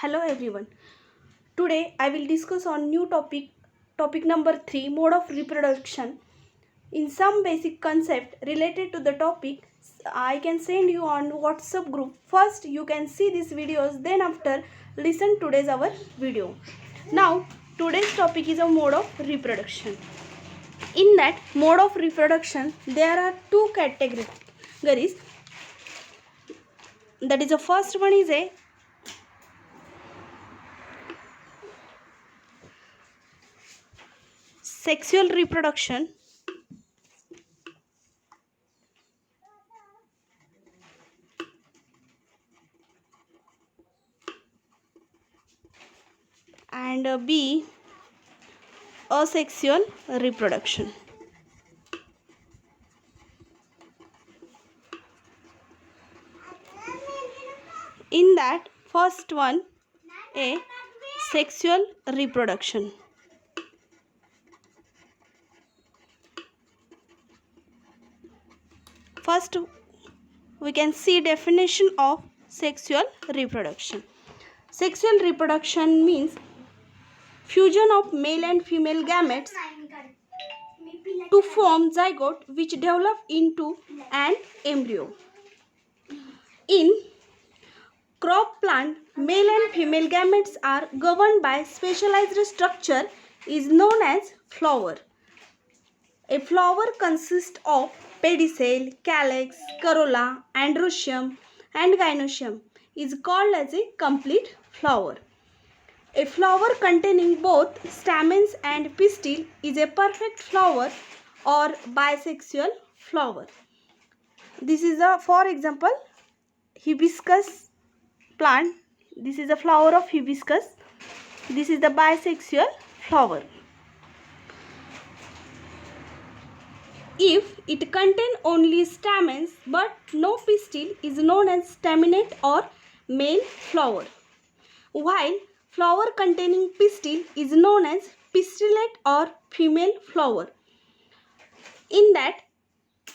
Hello everyone. Today I will discuss on new topic number 3, mode of reproduction. In some basic concept related to the topic, I can send you on WhatsApp group. First you can see these videos, then after listen today's our video. Now today's topic is a mode of reproduction. In that mode of reproduction there are two categories. That is, the first one is a sexual reproduction, and B, asexual reproduction. In that first one, a sexual reproduction. First we can see definition of sexual reproduction. Sexual reproduction means fusion of male and female gametes to form zygote which develop into an embryo. In crop plant, male and female gametes are governed by specialized structure is known as flower. A flower consists of pedicel, calyx, corolla, androecium and gynoecium is called as a complete flower. A flower containing both stamens and pistil is a perfect flower or bisexual flower. This is a, for example, hibiscus plant. This is a flower of hibiscus. This is the bisexual flower. If it contains only stamens but no pistil is known as staminate or male flower, while flower containing pistil is known as pistillate or female flower. In that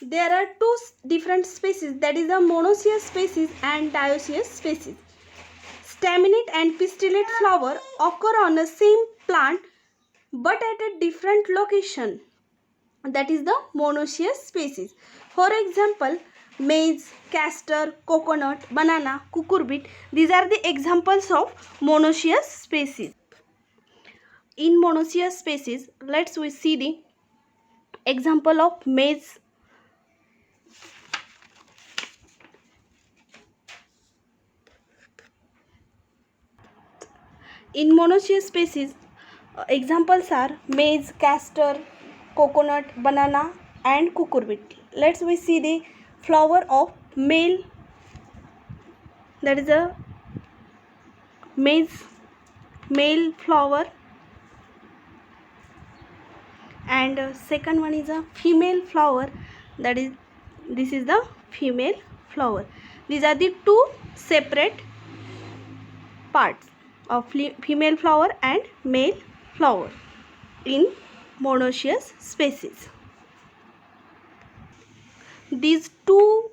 there are two different species, that is the monoecious species and dioecious species. Staminate and pistillate flower occur on the same plant but at a different location. That is the monoecious species. For example, maize, castor, coconut, banana, cucurbit. These are the examples of monoecious species. In monoecious species, let's we see the example of maize. In monoecious species, examples are maize, castor, coconut, banana and cucurbit. Let's we see the flower of male, that is a male flower, and second one is a female flower, that is, this is the female flower. These are the two separate parts of female flower and male flower in monoecious species. These two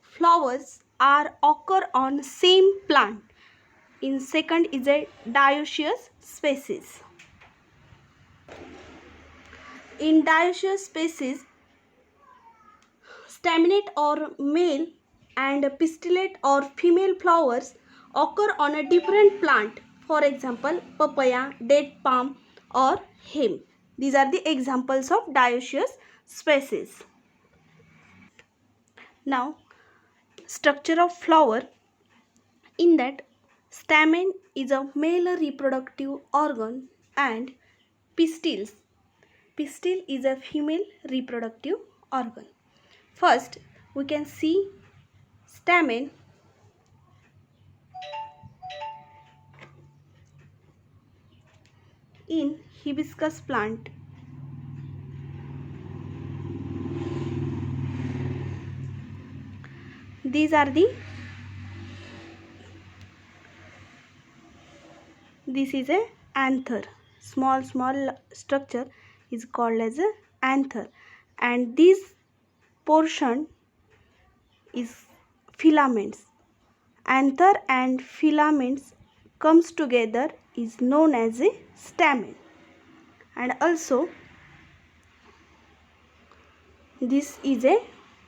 flowers are occur on same plant. In second is a dioecious species. In dioecious species, staminate or male and pistillate or female flowers occur on a different plant. For example, papaya, date palm or hemp. These are the examples of dioecious species. Now, structure of flower. In that, stamen is a male reproductive organ and pistil is a female reproductive organ. First, we can see stamen. In hibiscus plant, this is a anther. Small structure is called as a anther, and this portion is filaments. Anther and filaments comes together is known as a stamen. And also this is a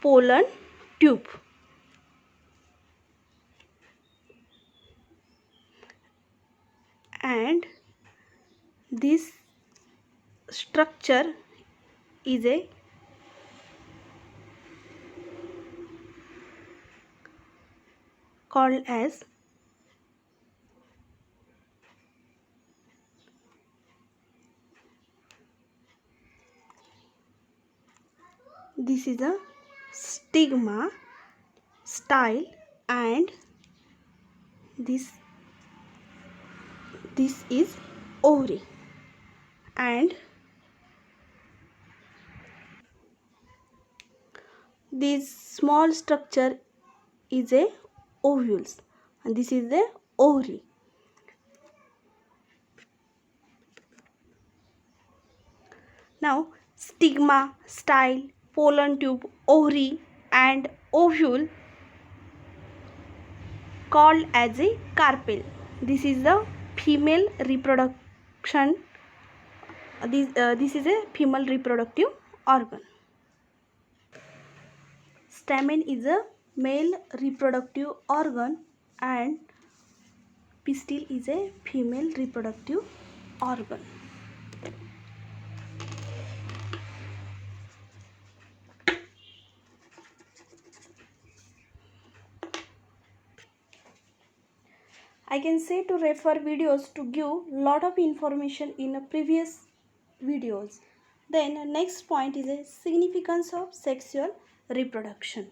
pollen tube. And this structure is a called as this is a stigma, style, and this is ovary. And this small structure is a ovules, and this is the ovary. Now stigma, style, pollen tube, ovary and ovule called as a carpel. This is the female reproduction. This is a female reproductive organ. Stamen is a male reproductive organ and pistil is a female reproductive organ. I can say to refer videos to give lot of information in previous videos. Then next point is a significance of sexual reproduction.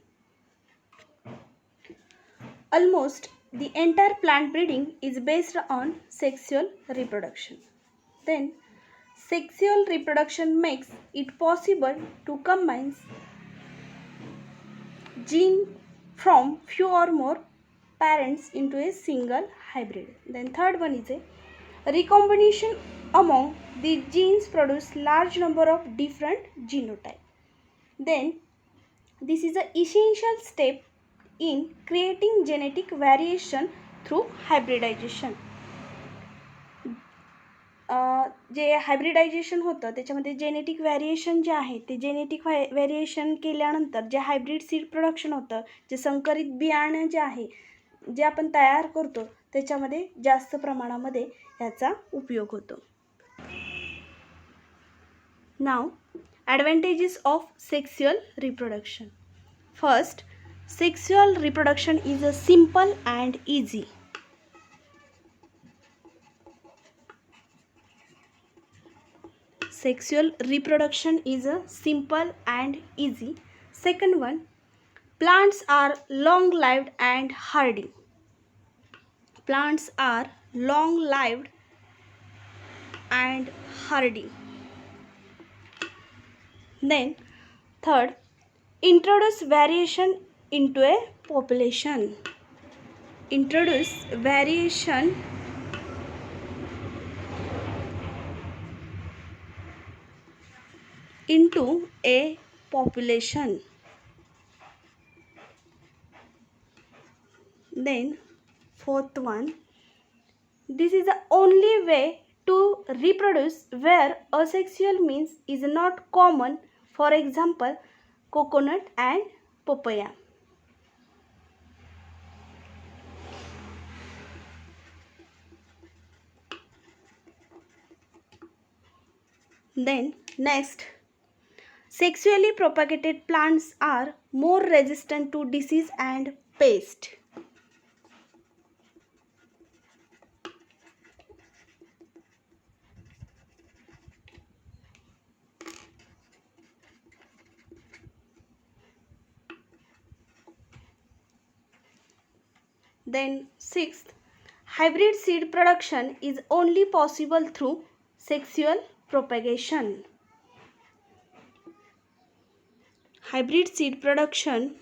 Almost the entire plant breeding is based on sexual reproduction. Then sexual reproduction makes it possible to combine genes from few or more parents into a single hybrid. Then third one is a recombination among the genes produce large number of different genotypes. Then this is an essential step in creating genetic variation through hybridization. J hybridisation होतं त्याच्यामध्ये genetic variation जे आहे ते genetic variation केल्यानंतर जे hybrid seed production होतं, जे संकरित बियाणं जे आहे जे आपण तयार करतो त्याच्यामध्ये जास्त प्रमाणामध्ये याचा उपयोग होतो. नाव advantages of sexual reproduction. First, sexual reproduction is a simple and easy. Sexual reproduction is a simple and easy. Second one, plants are long lived and hardy. Plants are long lived and hardy. Then third, introduce variation into a population. Introduce variation into a population. Then fourth one, this is the only way to reproduce where asexual means is not common, for example coconut and papaya. Then next, sexually propagated plants are more resistant to disease and pest. Then sixth, hybrid seed production is only possible through sexual propagation. Hybrid seed production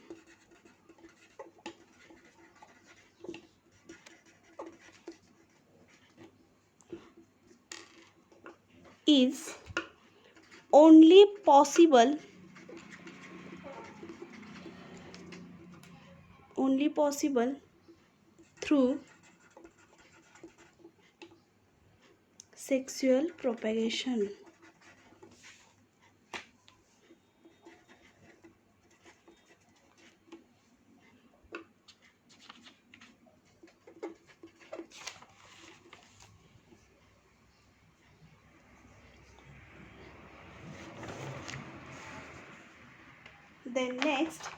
is only possible through sexual propagation. Then next,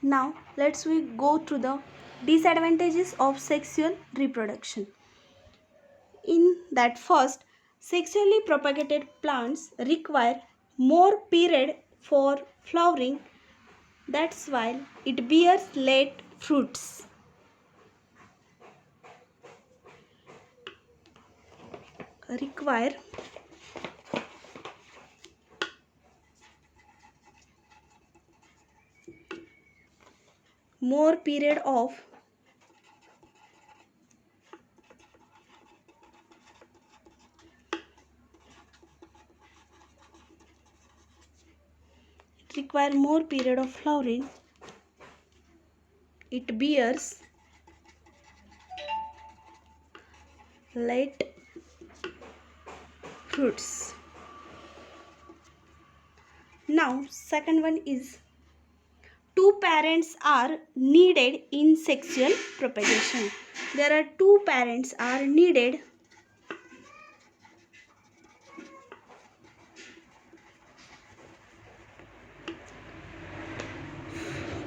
now we go through the disadvantages of sexual reproduction. In that, first, sexually propagated plants require more period for flowering. That's why it bears late fruits. Require more period of flowering. It bears late fruits. Now, second one is two parents are needed in sexual propagation. There are two parents are needed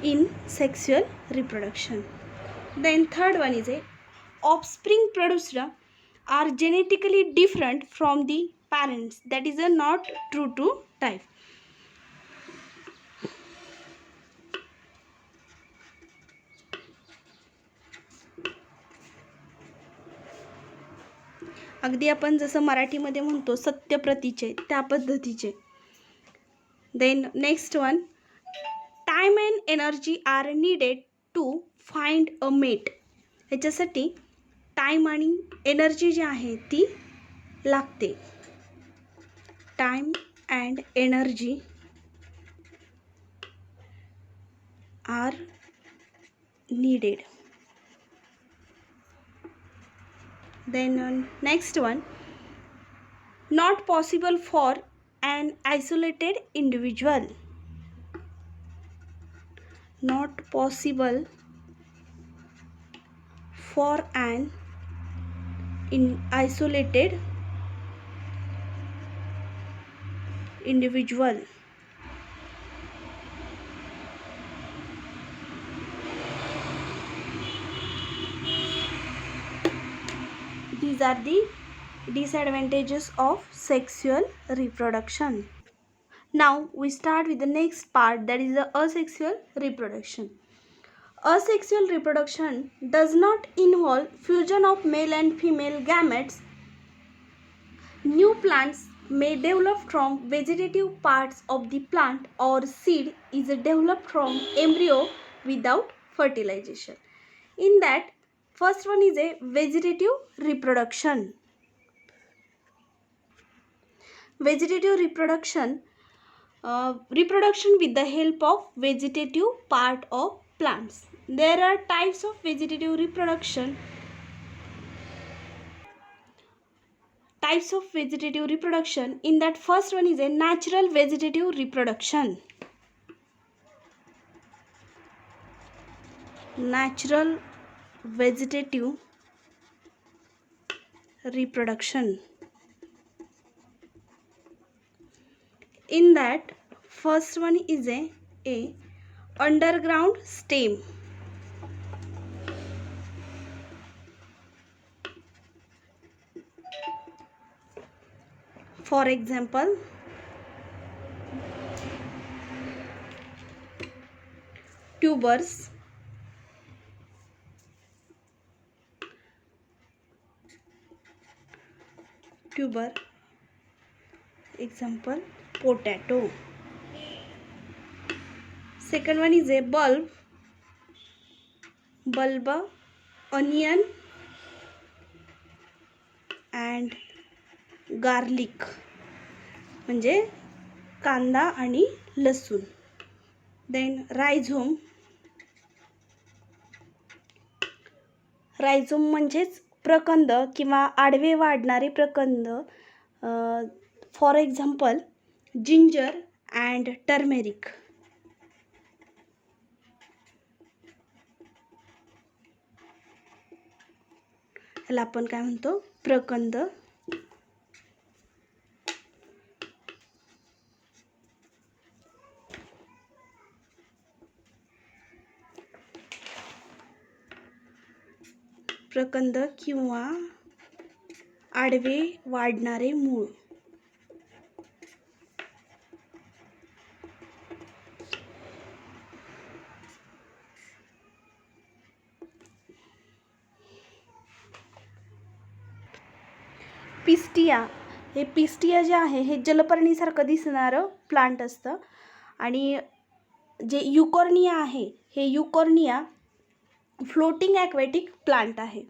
in sexual reproduction. Then third one is a offspring produced are genetically different from the parents. That is a not true to type. अगदी आपण जसं मराठीमध्ये म्हणतो सत्यप्रतीचे त्या पद्धतीचे. Then next one, time and energy are needed to find a mate. याच्यासाठी time आणि एनर्जी जी आहे ती लागते. Time and energy are needed. Then next one, not possible for an isolated individual. Not possible for an isolated individual. These are the disadvantages of sexual reproduction. Now we start with the next part, that is the asexual reproduction. Asexual reproduction does not involve fusion of male and female gametes. New plants may develop from vegetative parts of the plant, or seed is developed from embryo without fertilization. In that, first one is a vegetative reproduction. Vegetative reproduction, reproduction with the help of vegetative part of plants. There are types of vegetative reproduction. Types of vegetative reproduction. In that, first one is a natural vegetative reproduction. Natural vegetative reproduction. In that, first one is a underground stem. For example, tubers, tuber, example potato. Second one is a bulb, bulb, onion and garlic, म्हणजे कांदा आणि लसूण. Then rhizome, रायझोम म्हणजेच प्रकंद किंवा आडवे वाढणारे प्रकंद. For example ginger and turmeric. ह्याला आपण काय म्हणतो? प्रकंद. प्रकंद किंवा आडवे वाढणारे मूळ. पिस्टिया. हे पिस्टिया जे आहे हे जलपर्णीसारखं दिसणारं प्लांट असतं. आणि जे युकॉर्निया आहे हे युकॉर्निया फ्लोटिंग ॲक्वॅटिक प्लांट आहे.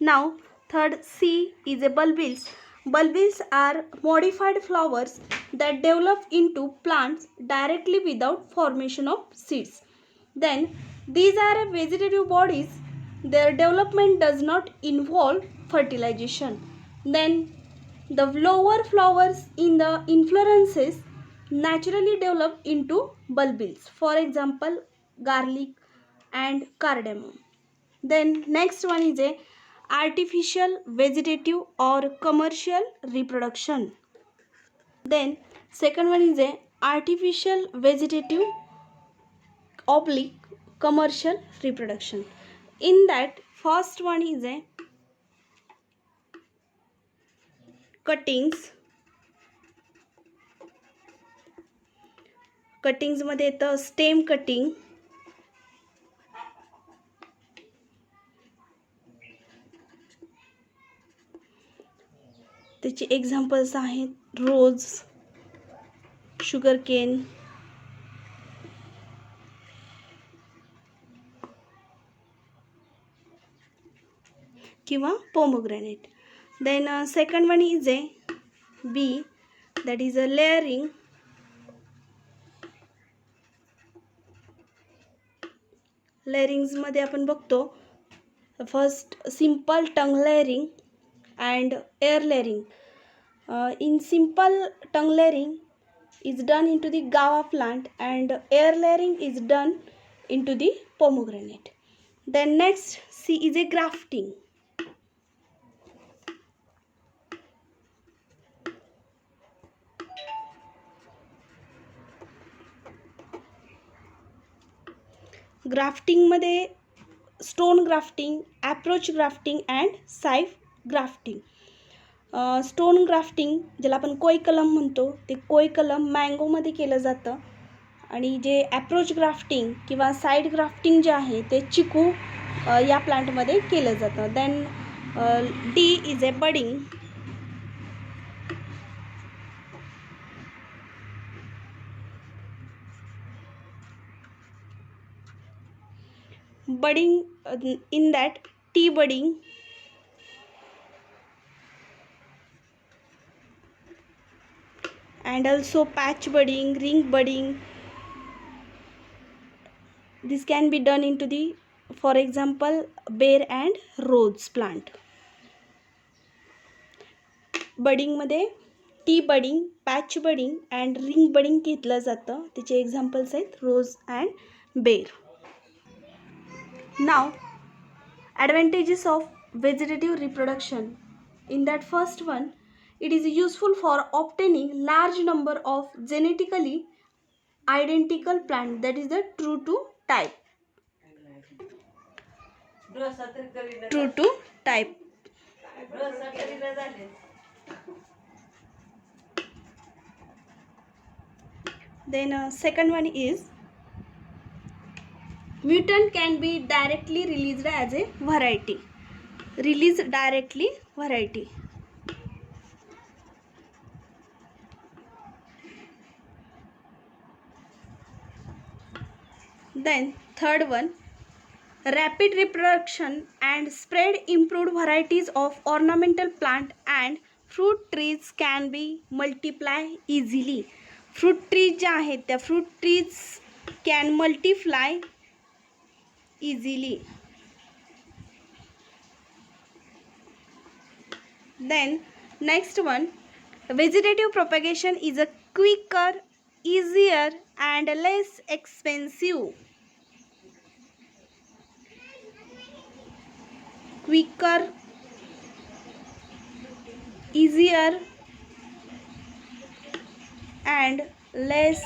Now third C is a bulbils. Bulbils are modified flowers that develop into plants directly without formation of seeds. Then these are vegetative bodies. Their development does not involve fertilization. Then the lower flowers in the inflorescences naturally develop into bulbils. For example, garlic and cardamom. Then next one is a artificial vegetative or commercial reproduction. Then second one is a artificial vegetative oblique commercial reproduction. In that first one is a cuttings मध्ये येतं stem cutting, त्याचे examples आहेत रोज, sugar cane, किंवा pomegranate. Then second one is a B, that is a layering. लेअरिंग्स मध्ये आपण बघतो first simple tongue layering and air layering. In simple tongue layering is done into the guava plant and air layering is done into the pomegranate. Then next C is a grafting. Grafting मध्ये stone grafting, approach grafting and side grafting. Stone grafting ज्याला आपण कोई कलम म्हणतो ते कोई कलम मँगोमध्ये केलं जातं. आणि जे अप्रोच ग्राफ्टिंग किंवा साईड ग्राफ्टिंग जे आहे ते चिकू या प्लांटमध्ये केलं जातं. Then D is a budding. budding, in that tea budding, and also patch budding, ring budding. This can be done into the, for example, bear and rose plant. budding मध्ये T budding, patch budding and ring budding घेतलं जातं. त्याचे examples आहेत रोज and बेर. Now, advantages of vegetative reproduction. In that first one, it is useful for obtaining large number of genetically identical plants, that is the true to type. True to type. Then second one is mutant can be directly released as a variety. Release directly variety. Then third one, rapid reproduction and spread improved varieties of ornamental plant and fruit trees can be multiply easily. Fruit trees जे आहेत त्या fruit trees can multiply easily. Then next one, vegetative propagation is a quicker, easier and less expensive. Quicker, easier and less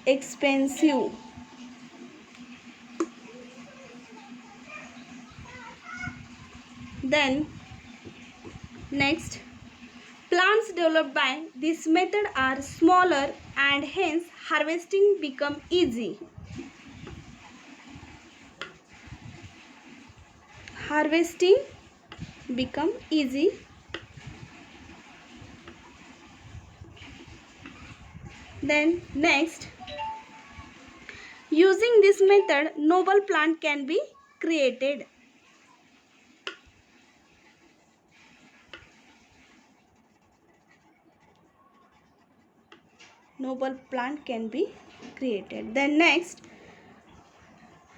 expensive. Then next, plants developed by this method are smaller and hence harvesting become easy. Harvesting become easy. Then next, using this method noble plant can be created. Noble plant can be created. Then next,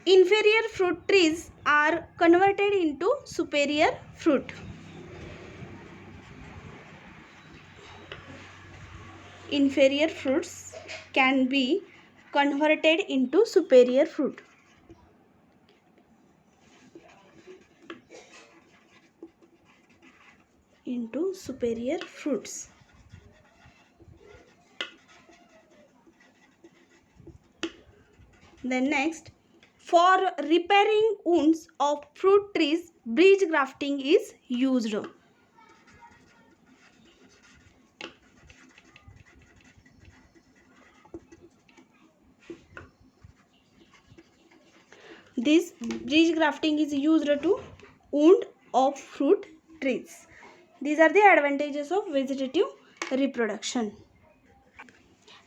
inferior fruit trees are converted into superior fruit. Inferior fruits can be converted into superior fruit. Into superior fruits. Then next, for repairing wounds of fruit trees, bridge grafting is used. This bridge grafting is used to wound of fruit trees. These are the advantages of vegetative reproduction.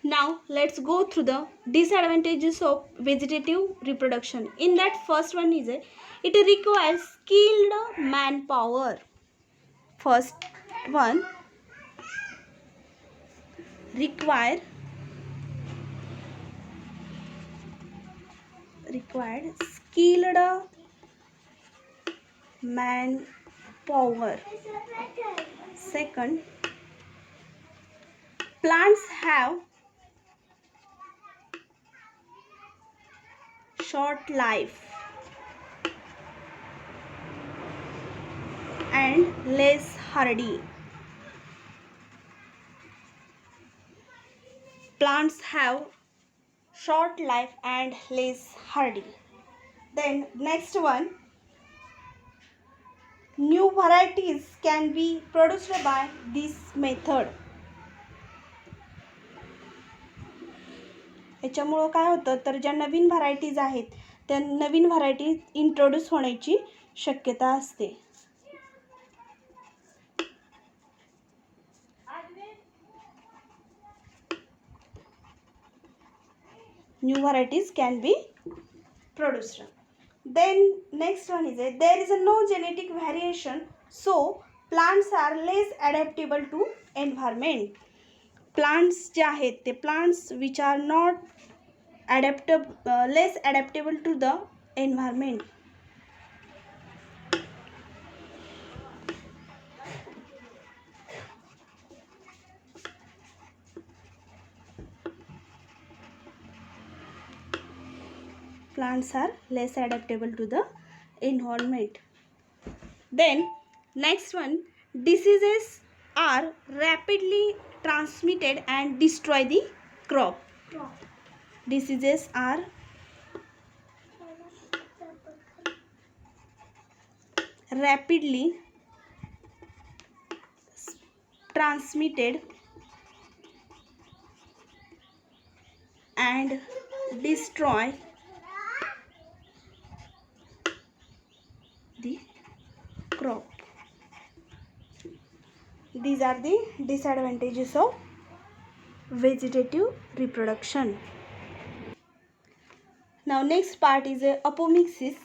Now let's go through the disadvantages of vegetative reproduction. In that, first one is it requires skilled manpower. First one, required skilled manpower. Second, plants have short life and less hardy. Plants have short life and less hardy. Then next one, new varieties can be produced by this method. याच्यामुळं काय होतं तर ज्या नवीन varieties आहेत त्या नवीन varieties introduce होण्याची शक्यता असते. New varieties can be produced. Then next one is there is no genetic variation, so plants are less adaptable to environment. Plants जे आहेत ते plants which are not less adaptable to the environment. Plants are less adaptable to the environment. Then next one, diseases are rapidly transmitted and destroy the crop. Diseases are rapidly transmitted and destroy the crop. These are the disadvantages of vegetative reproduction. Now next part is apomixis.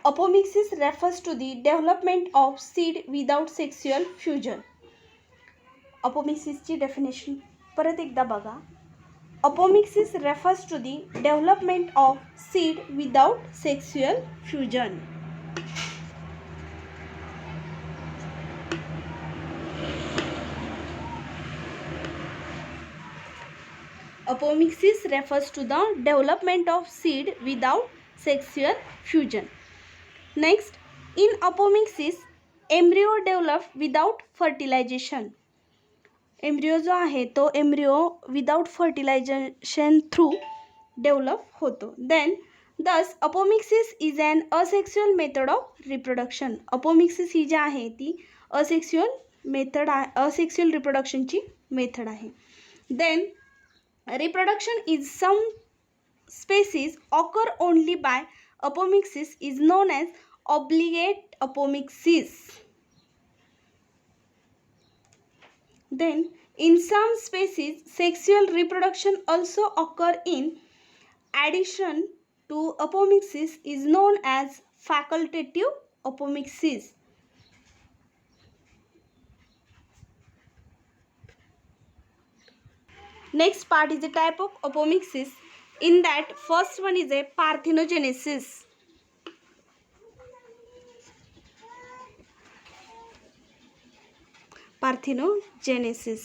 Apomixis refers to the development of seed without sexual fusion. Apomixis ची definition परत एकदा बघा. Apomixis refers to the development of seed without sexual fusion. Apomixis refers to the development of seed without sexual fusion. Next, in apomixis, embryo develop without fertilization. Embryo जो आहे तो embryo without fertilisation through develop होतो. Then thus apomixis is an asexual method of reproduction. Apomixis ही जी आहे ती asexual रिप्रोडक्शनची method आहे. Then reproduction is some species occur only by apomixis is known as obligate apomixis. Then in some species sexual reproduction also occur in addition to apomixis is known as facultative apomixis. Next part is the type of apomixis. In that, first one is a parthenogenesis. Parthenogenesis.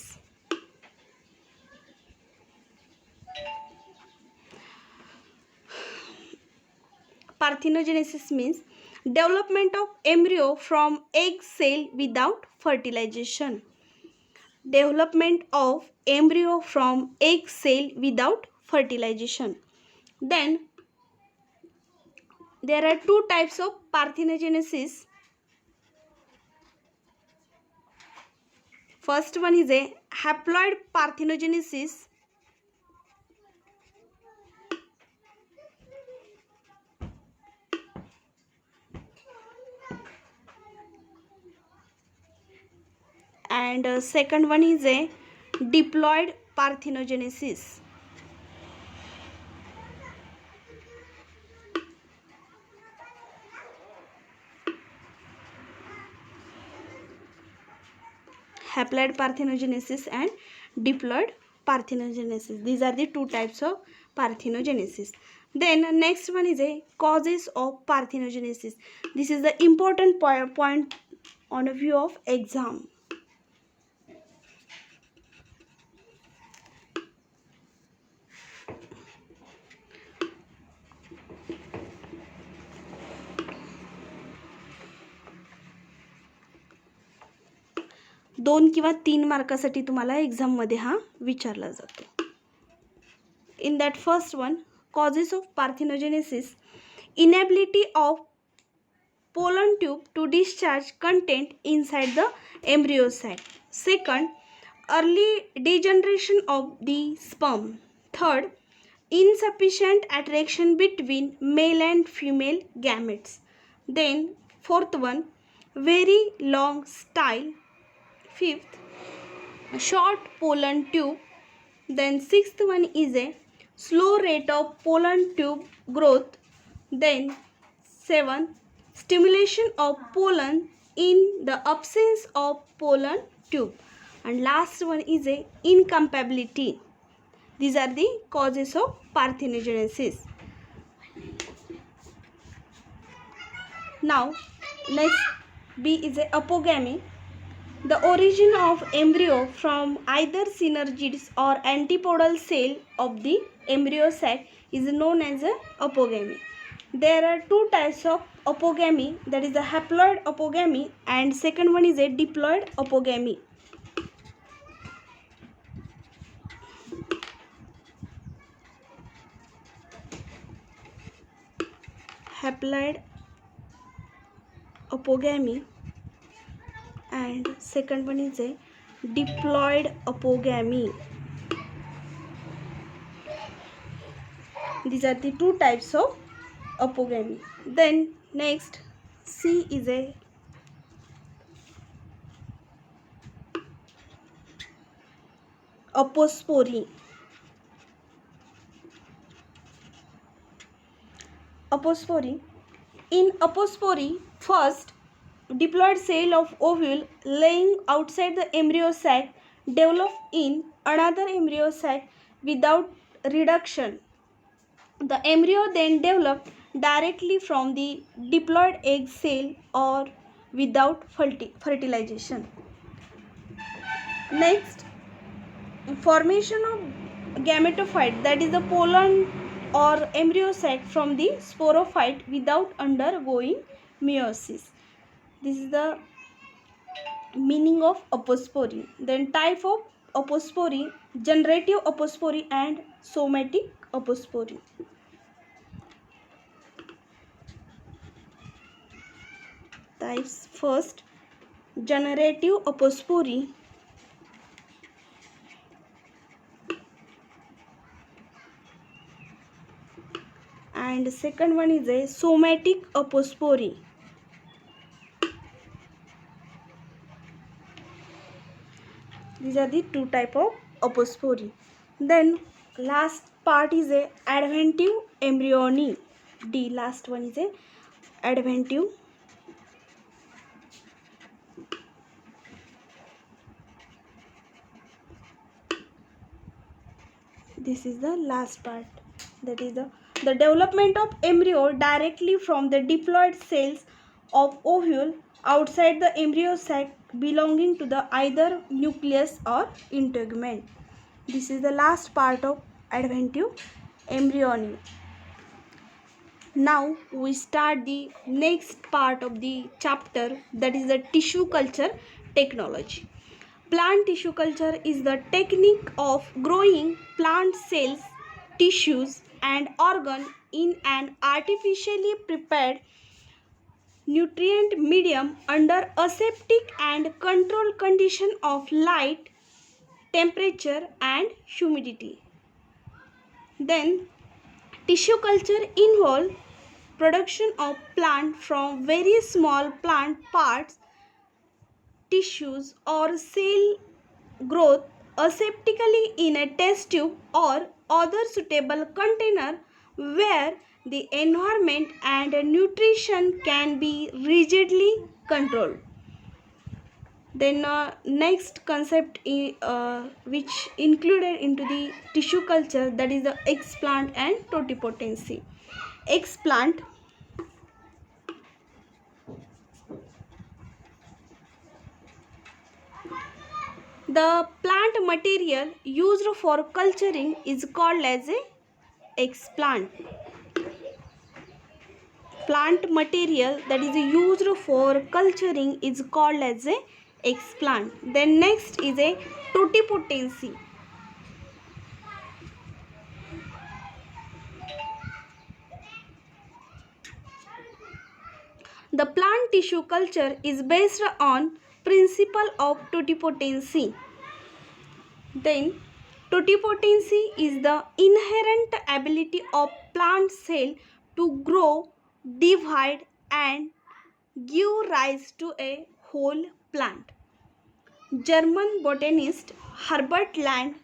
Parthenogenesis means development of embryo from egg cell without fertilization. Development of embryo from egg cell without fertilization. Then there are two types of parthenogenesis. First one is a haploid parthenogenesis. And second one is a diploid parthenogenesis. Haploid parthenogenesis and diploid parthenogenesis. These are the two types of parthenogenesis. Then next one is a causes of parthenogenesis. This is the important point on a view of exam. दोन किंवा 3 मार्कासाठी तुम्हाला एक्झाममध्ये हा विचारला जातो. In that first one causes of parthenogenesis, inability of pollen tube to discharge content inside the embryo sac. Second, early degeneration of the sperm. Third, insufficient attraction between male and female gametes. Then fourth one, very long style. Fifth, short pollen tube. Then sixth one is a slow rate of pollen tube growth. Then seventh, stimulation of pollen in the absence of pollen tube. And last one is a incompatibility. These are the causes of parthenogenesis. Now next B is a apogamy. The origin of embryo from either synergids or antipodal cell of the embryo sac is known as a apogamy. There are two types of apogamy, that is the haploid apogamy and second one is a diploid apogamy. Haploid apogamy and second one is a diploid apogamy. These are the two types of apogamy. Then next C is a apospory. Apospory. In apospory, first diploid cell of ovule laying outside the embryo sac develop in another embryo sac without reduction. The embryo then developed directly from the diploid egg cell or without fertilization. Next, formation of gametophyte, that is the pollen or embryo sac from the sporophyte without undergoing meiosis. This is the meaning of apospory. Then type of apospory: generative apospory and somatic apospory. Types: first, generative apospory, and second one is a somatic apospory. These are the two type of apospory. Then last part is a adventive embryony. D, last one is a adventive. This is the last part, that is the development of embryo directly from the diploid cells of ovule outside the embryo sac belonging to the either nucleus or integument. This is the last part of adventive embryony. Now we start the next part of the chapter, that is the tissue culture technology. Plant tissue culture is the technique of growing plant cells, tissues and organs in an artificially prepared nutrient medium under aseptic and controlled condition of light, temperature and humidity. Then tissue culture involves production of plant from very small plant parts, tissues or cell growth aseptically in a test tube or other suitable container where the environment and nutrition can be rigidly controlled. Then next concept which included into the tissue culture, that is the explant and totipotency. Explant: the plant material used for culturing is called as a explant. Plant material that is used for culturing is called as a explant. Then next is a totipotency. The plant tissue culture is based on principle of totipotency. Then totipotency is the inherent ability of plant cell to grow, divide and give rise to a whole plant. German botanist Herbert Land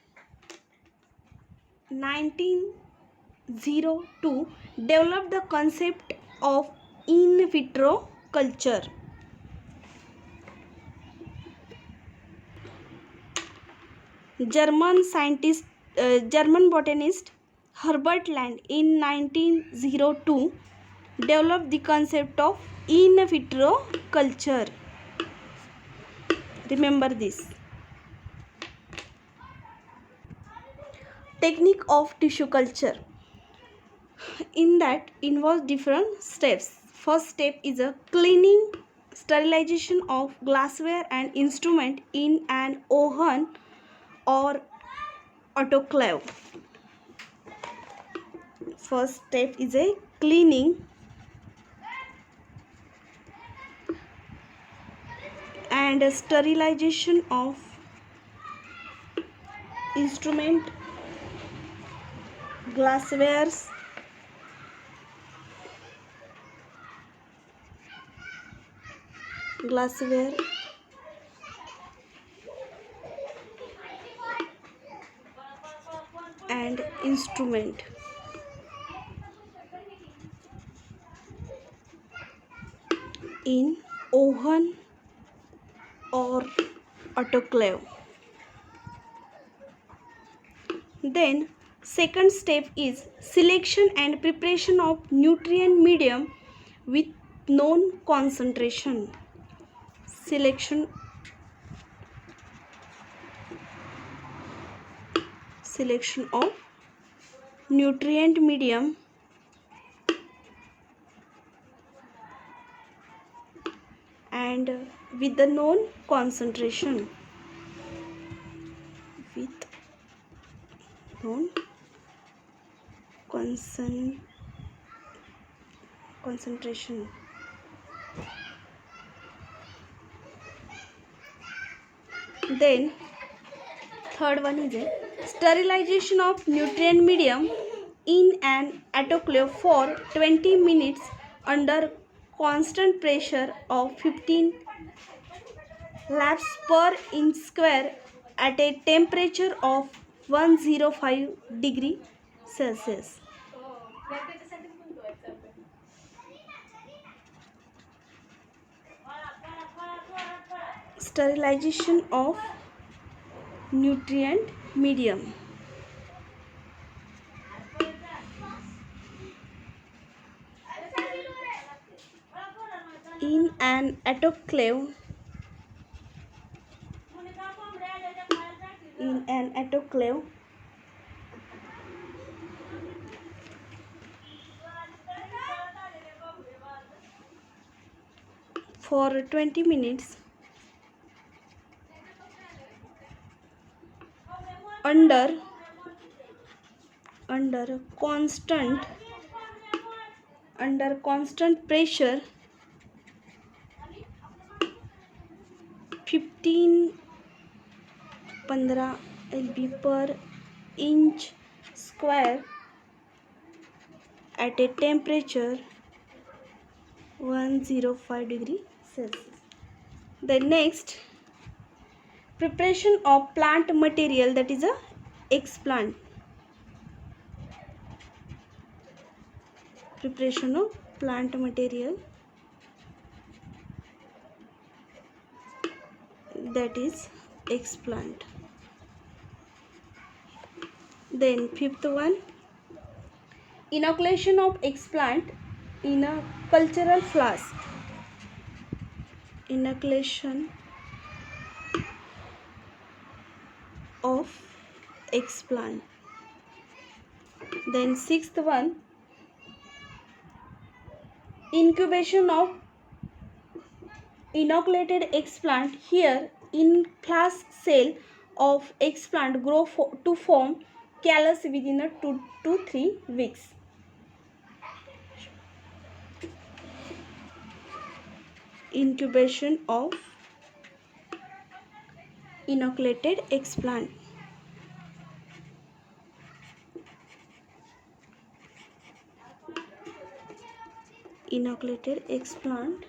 1902 developed the concept of in vitro culture. German botanist Herbert Land in 1902 developed the concept of in vitro culture. Remember this. Technique of tissue culture. In that involves different steps. First step is a cleaning, sterilization of glassware and instrument in an oven or autoclave. First step is a cleaning and sterilization of instrument, glasswares, glassware and instrument. In oven or autoclave. Then Second step is selection and preparation of nutrient medium with known concentration. Selection of nutrient medium and with the known concentration. With known concentration. Then third one is sterilization of nutrient medium in an autoclave for 20 minutes under constant pressure of 15 laps per inch square at a temperature of 105 degree Celsius. Sterilization of nutrient medium. In an autoclave for 20 minutes under constant pressure 15 lb per inch square at a temperature 105 degree Celsius. The next, preparation of plant material, that is a explant. Preparation of plant material, that is explant. Then fifth one, inoculation of explant in a cultural flask. Inoculation of explant. Then sixth one, incubation of inoculated explant. Here in flask cell of explant grow to form callus within a 2 to 3 weeks. Incubation of inoculated explant. Inoculated explant.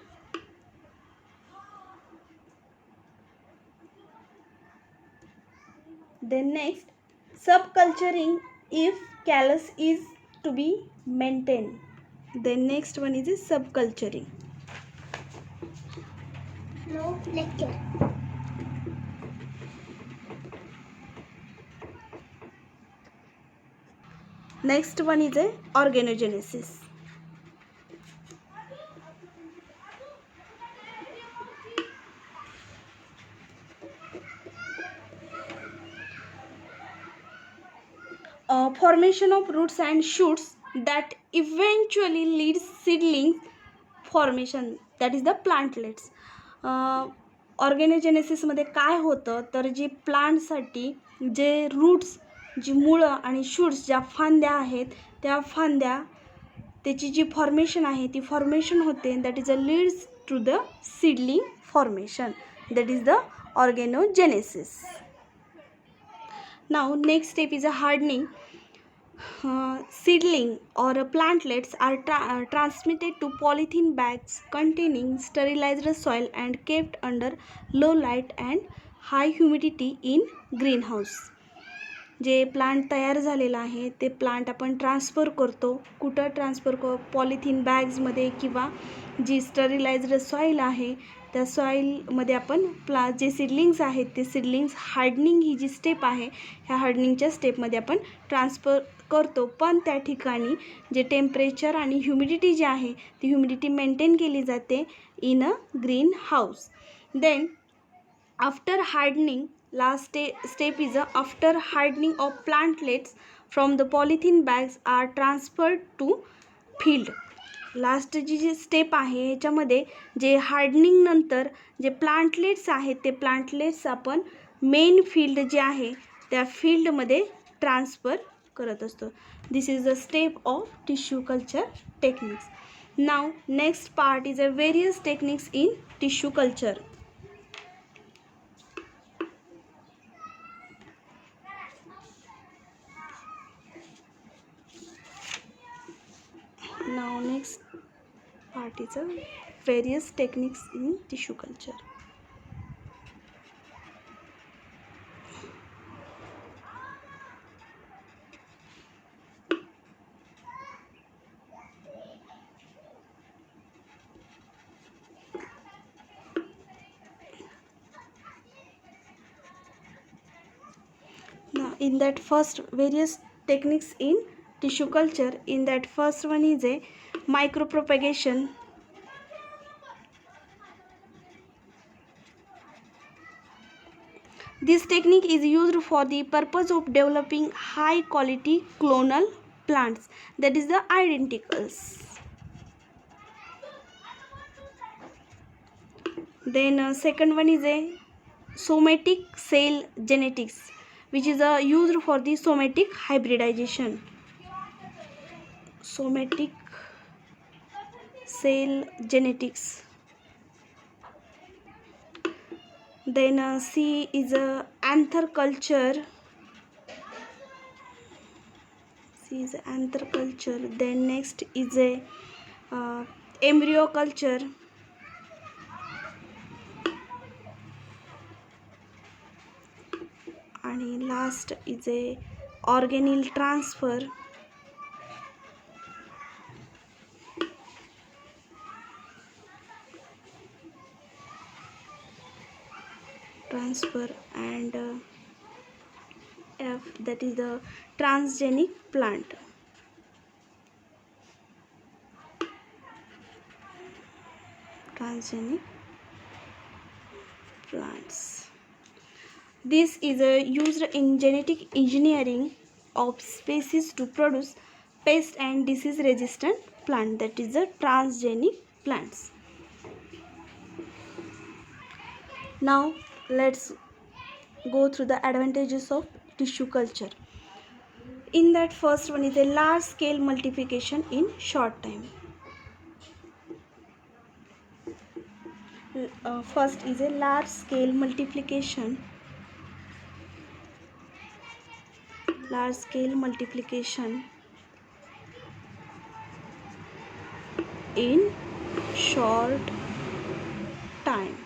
Then next, subculturing if callus is to be maintained. Then next one is subculturing. No lecture. Next one is organogenesis. Formation of roots and shoots that eventually leads seedling formation, that is the plantlets. ऑर्गॅनोजेनेसिस मध्ये काय होतं तर जे प्लांटसाठी जे roots, जी मुळं आणि shoots, ज्या फांद्या आहेत त्या फांद्या, त्याची जी फॉर्मेशन आहे ती फॉर्मेशन होते, that is a leads to the seedling formation, that is the organogenesis. Now next step is a hardening. Seedling or plantlets are transmitted to polythene bags containing sterilized soil and kept under low light and high humidity in greenhouse. J plant तयार झालेला आहे ते plant आपण transfer करतो. कुठं transfer polythene बॅग्समध्ये किंवा जी sterilised soil आहे त्या सॉईलमध्ये आपण जे सिडलिंग्स आहेत ते सिडलिंग्स हार्डनिंग ही जी स्टेप आहे ह्या हार्डनिंगच्या स्टेपमध्ये आपण ट्रान्सफर करतो. पण त्या ठिकाणी जे टेम्परेचर आणि ह्युमिडिटी जी आहे ती ह्युमिडिटी मेंटेन केली जाते in a greenhouse. Then after hardening, last step is after hardening of plantlets from the polythene bags are transferred to field. Last जी स्टेप आहे याच्यामध्ये जे हार्डनिंग नंतर जे प्लांटलेट्स आहेत ते प्लांटलेट्स आपण मेन फील्ड जे आहे त्या फील्डमध्ये ट्रान्सफर करत असतो. This is the step of tissue culture techniques. Now next part is a various techniques in tissue culture. Now next part is a various techniques in tissue culture. Now in that first various techniques in tissue culture, in that first one is a micropropagation. This technique is used for the purpose of developing high quality clonal plants, that is the identicals. Then second one is a somatic cell genetics, which is used for the somatic hybridization. Somatic cell genetics. Then C is a anther culture. C is anther culture. Then next is a embryo culture. And last is a organelle transfer. And F, that is the transgenic plant. Transgenic plants. This is used in genetic engineering of species to produce pest and disease resistant plant, that is the transgenic plants. Now let's go through the advantages of tissue culture. In that first one is a large scale multiplication in short time. First is a large scale multiplication. Large scale multiplication in short time.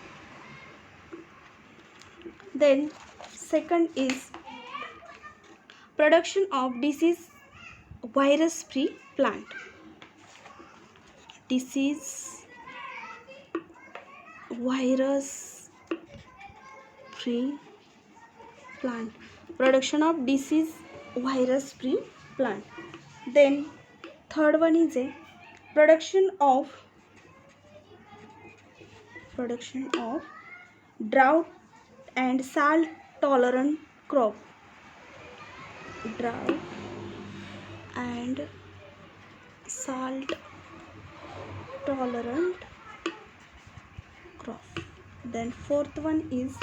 Then second is production of disease virus free plant. Disease virus free plant. Production of disease virus free plant. Then third one is a production of drought and salt tolerant crop. Drought and salt tolerant crop. Then fourth one is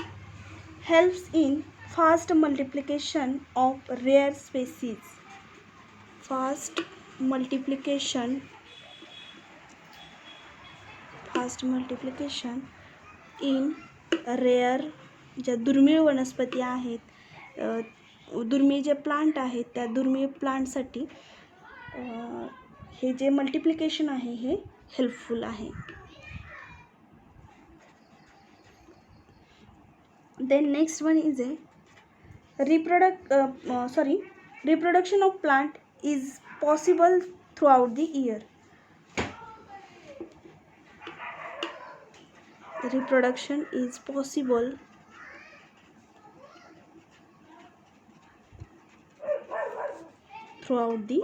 helps in fast multiplication of rare species. Fast multiplication in rare, ज्या दुर्मिळ वनस्पती आहेत, दुर्मिळ जे plant आहेत त्या दुर्मिळ प्लांटसाठी हे जे multiplication आहे हे helpful आहे. Then next one is a reproduction of plant is possible throughout the year. reproduction is possible throughout the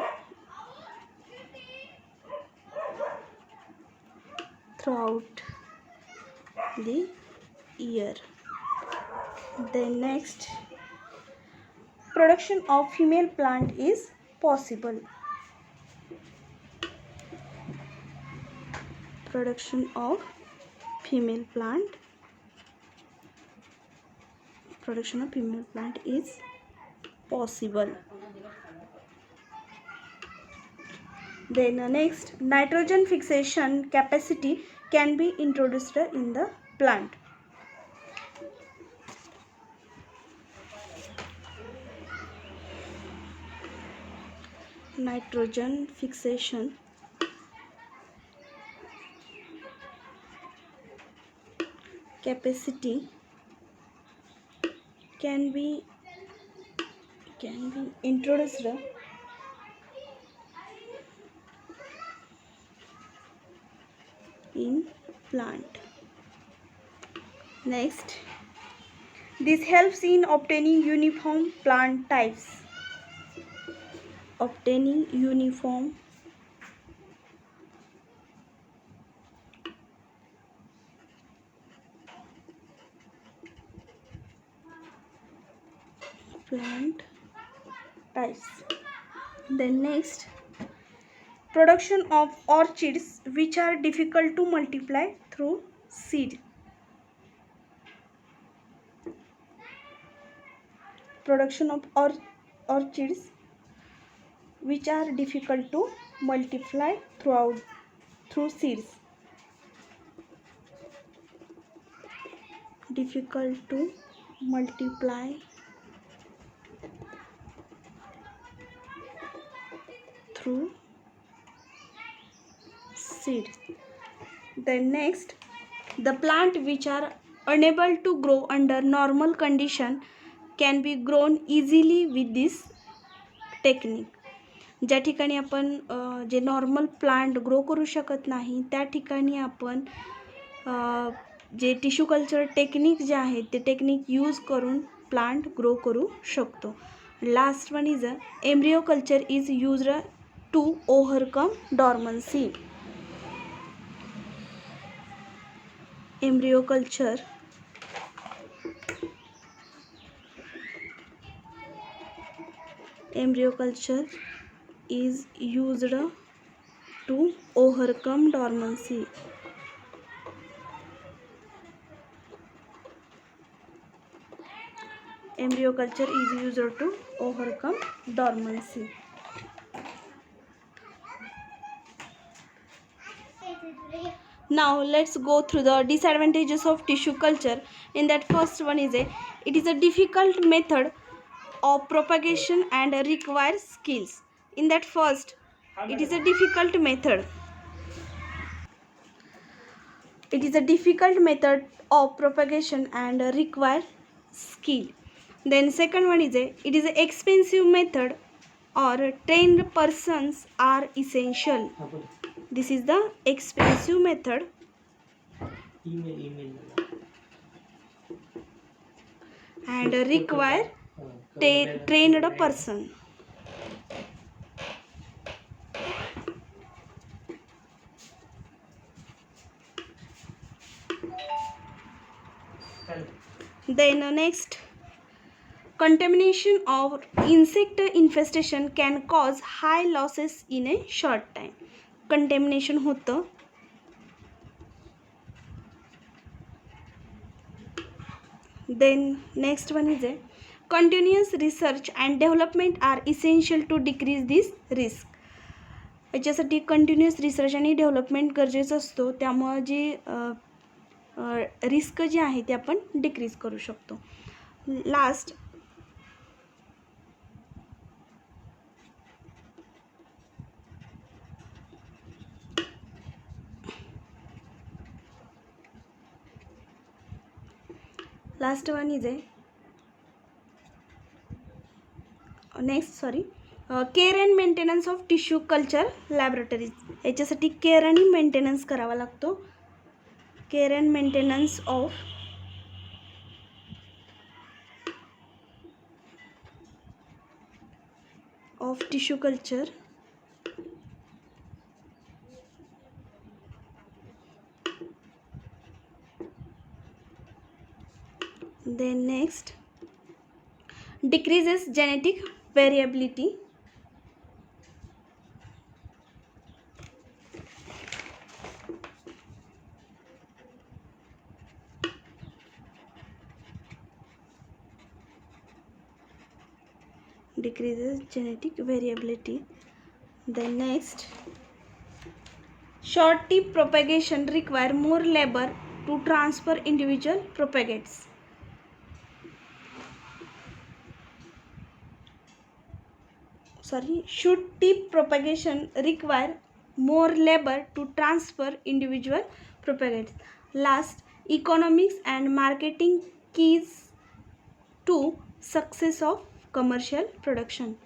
year. Then next, production of female plant is possible. Production of female plant is possible. Then next, nitrogen fixation capacity can be introduced in the plant. Nitrogen fixation capacity can be introduced in plant. Next, this helps in obtaining uniform plant types. Obtaining uniform plant types. Then next, production of orchids which are difficult to multiply through seed. Production of orchids which are difficult to multiply through seeds. Difficult to multiply through seed. Then next, the plant which are unable to grow under normal condition can be grown easily with this technique. ज्या ठिकाणी आपण जे normal plant grow करू शकत नाही त्या ठिकाणी आपण जे टिश्यू कल्चर टेक्निक जे आहेत ते टेक्निक यूज करून प्लांट ग्रो करू शकतो. Last one is embryo culture is used to overcome dormancy. Embryo culture is used to overcome dormancy. Embryo culture is used to overcome dormancy. Now let's go through the disadvantages of tissue culture. In that, first one is it is a difficult method of propagation and requires skills. In that, first, it is a difficult method. It is a difficult method of propagation and require skill. Then second one is it is an expensive method or trained persons are essential. This is the expensive method. And require trained person. Then next, contamination or insect infestation can cause high losses in a short time. Contamination होतं. Then next one is continuous research and development are essential to decrease this risk. याच्यासाठी continuous research आणि development गरजेचं असतो. त्यामुळे जी risk जी आहे ती आपण decrease करू शकतो. Last one is care and maintenance of tissue culture laboratories. याच्यासाठी केअर आणि मेंटेनन्स करावा लागतो. care and maintenance of tissue culture. Then next, decreases genetic variability. Decreases genetic variability. Then next, short tip propagation require more labor to transfer individual propagates. Should tip propagation require more labor to transfer individual propagates. Last, economics and marketing keys to success of commercial production.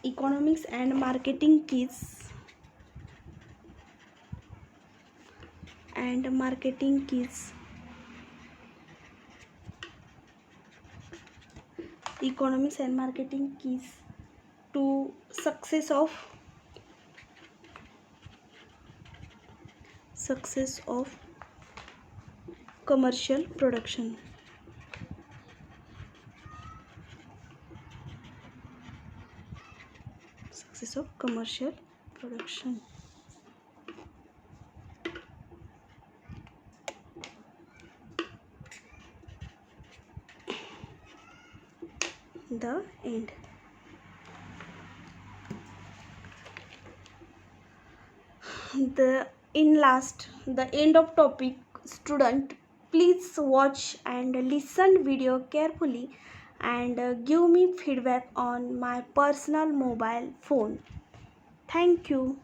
Economics and marketing keys economics and marketing keys to success of commercial production. Success of commercial production. The end. The end of topic. Student, please watch and listen video carefully and give me feedback on my personal mobile phone. Thank you.